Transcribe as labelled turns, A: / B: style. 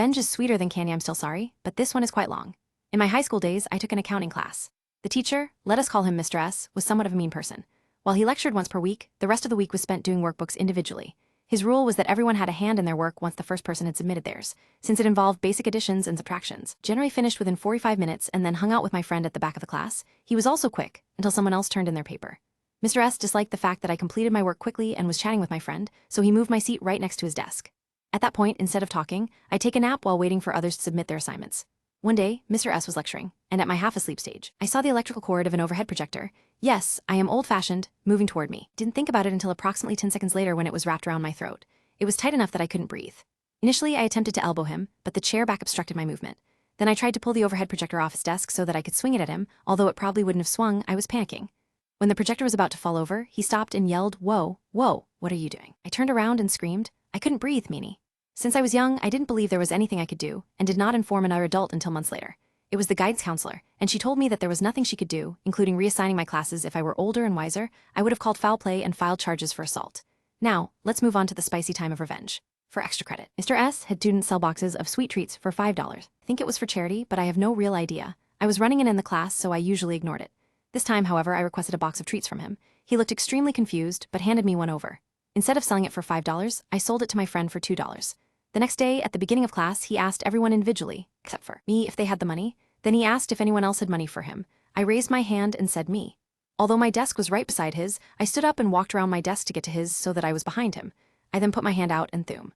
A: Revenge is sweeter than candy, I'm still sorry, but this one is quite long. In my high school days, I took an accounting class. The teacher, let us call him Mr. S, was somewhat of a mean person. While he lectured once per week, the rest of the week was spent doing workbooks individually. His rule was that everyone had a hand in their work once the first person had submitted theirs, since it involved basic additions and subtractions. Generally finished within 45 minutes and then hung out with my friend at the back of the class. He was also quick, until someone else turned in their paper. Mr. S disliked the fact that I completed my work quickly and was chatting with my friend, so he moved my seat right next to his desk. At that point, instead of talking, I'd take a nap while waiting for others to submit their assignments. One day, Mr. S was lecturing, and at my half-asleep stage, I saw the electrical cord of an overhead projector. Yes, I am old-fashioned, moving toward me. Didn't think about it until approximately 10 seconds later when it was wrapped around my throat. It was tight enough that I couldn't breathe. Initially, I attempted to elbow him, but the chair back obstructed my movement. Then I tried to pull the overhead projector off his desk so that I could swing it at him, although it probably wouldn't have swung. I was panicking. When the projector was about to fall over, he stopped and yelled, "Whoa, whoa, what are you doing?" I turned around and screamed, "I couldn't breathe, meanie." Since I was young, I didn't believe there was anything I could do, and did not inform another adult until months later. It was the guidance counselor, and she told me that there was nothing she could do, including reassigning my classes. If I were older and wiser, I would have called foul play and filed charges for assault. Now, let's move on to the spicy time of revenge. For extra credit, Mr. S had students sell boxes of sweet treats for $5. I think it was for charity, but I have no real idea. I was running in the class, so I usually ignored it. This time, however, I requested a box of treats from him. He looked extremely confused, but handed me one over. Instead of selling it for $5, I sold it to my friend for $2. The next day, at the beginning of class, he asked everyone individually, except for me, if they had the money. Then he asked if anyone else had money for him. I raised my hand and said me. Although my desk was right beside his, I stood up and walked around my desk to get to his so that I was behind him. I then put my hand out and thum.